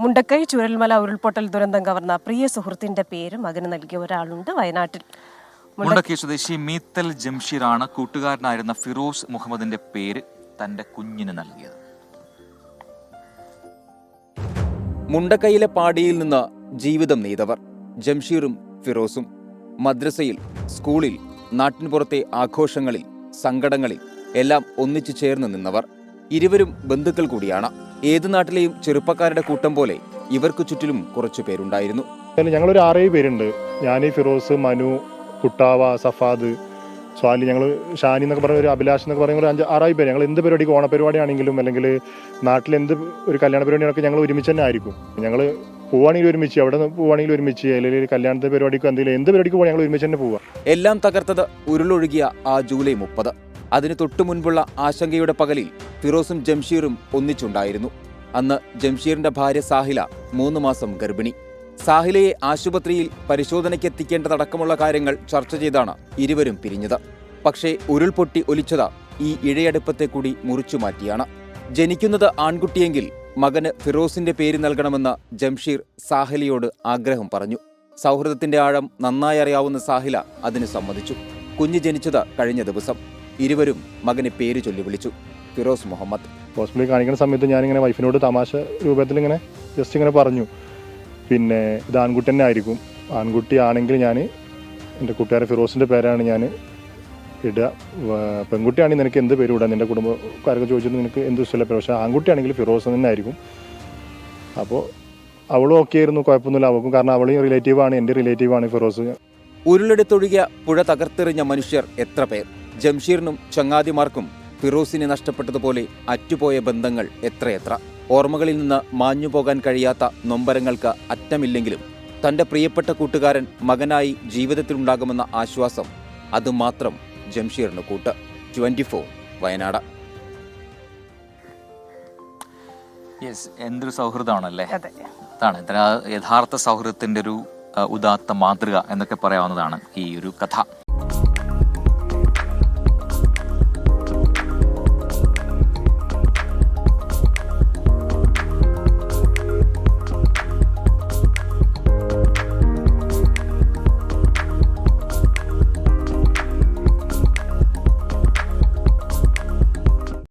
മുണ്ടക്കൈ ചുരൽമല ഉരുൾപൊട്ടൽ ദുരന്തം കവർന്ന പ്രിയ സുഹൃത്തിന്റെ പേര് മകന് നൽകിയ ഒരാളുണ്ട് വയനാട്ടിൽ. മുണ്ടക്കൈ സ്വദേശി മീത്തൽ ജംഷീറാണ് കൂട്ടുകാരനായിരുന്ന ഫിറോസ് മുഹമ്മദിന്റെ പേര് തന്റെ കുഞ്ഞിന് നൽകിയത്. മുണ്ടക്കൈയിലെ പാടിയിൽ നിന്ന് ജീവിതം നെയ്തവർ ജംഷീറും ഫിറോസും. മദ്രസയിൽ, സ്കൂളിൽ, നാട്ടിൻപുറത്തെ ആഘോഷങ്ങളിൽ, സങ്കടങ്ങളിൽ എല്ലാം ഒന്നിച്ചു ചേർന്ന് നിന്നവർ. ഇരുവരും ബന്ധുക്കൾ കൂടിയാണ്. ഏത് നാട്ടിലെയും ചെറുപ്പക്കാരുടെ കൂട്ടം പോലെ ഇവർക്ക് ചുറ്റിലും കുറച്ചു പേരുണ്ടായിരുന്നു. ഞങ്ങളൊരു 6-7 പേരുണ്ട്. ഞാൻ, ഫിറോസ്, മനു, കുട്ടാവ, സഫാദ്, സ്വാലി, ഞങ്ങൾ ഷാനി എന്നൊക്കെ പറഞ്ഞ ഒരു അഭിലാഷ് എന്നൊക്കെ പറയുന്ന ഒരു 5-6 പേര്. ഞങ്ങൾ എന്ത് പരിപാടിക്ക്, ഓണപരിപാടി ആണെങ്കിലും അല്ലെങ്കിൽ നാട്ടിൽ എന്ത് ഒരു കല്യാണ പരിപാടികളൊക്കെ ഞങ്ങൾ ഒരുമിച്ച് തന്നെ ആയിരിക്കും. ഞങ്ങൾ പോവുകയാണെങ്കിൽ ഒരുമിച്ച്, അവിടെ പോവുകയാണെങ്കിൽ ഒരുമിച്ച്, അല്ലെങ്കിൽ കല്യാണത്തെ പരിപാടിക്കോ എന്തെങ്കിലും എന്ത് പരിപാടിക്ക് പോകാൻ ഞങ്ങൾ ഒരുമിച്ച് തന്നെ പോവുക. എല്ലാം തകർത്തത് ഉരുളൊഴുകിയ ആ ജൂലൈ 30. അതിന് തൊട്ടു മുൻപുള്ള ആശങ്കയുടെ പകലിൽ ഫിറോസും ജംഷീറും ഒന്നിച്ചുണ്ടായിരുന്നു. അന്ന് ജംഷീറിന്റെ ഭാര്യ സാഹില 3 മാസം ഗർഭിണി. സാഹിലയെ ആശുപത്രിയിൽ പരിശോധനയ്ക്കെത്തിക്കേണ്ടതടക്കമുള്ള കാര്യങ്ങൾ ചർച്ച ചെയ്താണ് ഇരുവരും പിരിഞ്ഞത്. പക്ഷേ ഉരുൾപൊട്ടി ഒലിച്ചത് ഈ ഇഴയടുപ്പത്തെ കൂടി മുറിച്ചു മാറ്റിയാണ്. ജനിക്കുന്നത് ആൺകുട്ടിയെങ്കിൽ മകന് ഫിറോസിന്റെ പേര് നൽകണമെന്ന് ജംഷീർ സാഹിലയോട് ആഗ്രഹം പറഞ്ഞു. സൗഹൃദത്തിന്റെ ആഴം നന്നായി അറിയാവുന്ന സാഹില അതിന് സമ്മതിച്ചു. കുഞ്ഞ് ജനിച്ചത് കഴിഞ്ഞ ദിവസം. ഇരുവരും മകനെ പേര് ചൊല്ലി വിളിച്ചു, ഫിറോസ് മുഹമ്മദ്. ഹോസ്പിറ്റലിൽ കാണിക്കുന്ന സമയത്ത് ഞാനിങ്ങനെ വൈഫിനോട് തമാശ രൂപത്തിൽ ഇങ്ങനെ ജസ്റ്റ് ഇങ്ങനെ പറഞ്ഞു, പിന്നെ ഇത് ആൺകുട്ടി തന്നെ ആയിരിക്കും, ആൺകുട്ടി ആണെങ്കിൽ ഞാൻ എൻ്റെ കൂട്ടുകാരൻ ഫിറോസിൻ്റെ പേരാണ് ഞാൻ ഇടുക, പെൺകുട്ടിയാണെങ്കിൽ നിനക്ക് എന്ത് പേര് ഇടാം, നിൻ്റെ കുടുംബക്കാരൊക്കെ ചോദിച്ചത് നിനക്ക് എന്ത് ഇഷ്ടമില്ല, പക്ഷേ ആൺകുട്ടിയാണെങ്കിൽ ഫിറോസ് തന്നെ ആയിരിക്കും. അപ്പോൾ അവളും ഓക്കെ ആയിരുന്നു, കുഴപ്പമൊന്നുമില്ല അവൾക്കും, കാരണം അവളെയും റിലേറ്റീവാണ്, എൻ്റെ റിലേറ്റീവാണ് ഫിറോസ്. ഉരുളെടുത്തൊഴുകിയ പുഴ തകർത്തെറിഞ്ഞ മനുഷ്യർ എത്ര പേർ. ജംഷീറിനും ചങ്ങാതിമാർക്കും ഫിറോസിനെ നഷ്ടപ്പെട്ടതുപോലെ അറ്റുപോയ ബന്ധങ്ങൾ എത്രയെത്ര. ഓർമ്മകളിൽ നിന്ന് മാഞ്ഞുപോകാൻ കഴിയാത്ത നൊമ്പരങ്ങൾക്ക് അറ്റമില്ലെങ്കിലും തന്റെ പ്രിയപ്പെട്ട കൂട്ടുകാരൻ മകനായി ജീവിതത്തിലുണ്ടാകുമെന്ന ആശ്വാസം അതുമാത്രം ജംഷീറിന് കൂട്ട്. 24 വയനാട്. എന്തൊരു സൗഹൃദമാണല്ലേ. അതാണ് യഥാർത്ഥ സൗഹൃദത്തിന്റെ ഒരു ഉദാത്ത മാതൃക എന്നൊക്കെ പറയാവുന്നതാണ് ഈ ഒരു കഥ.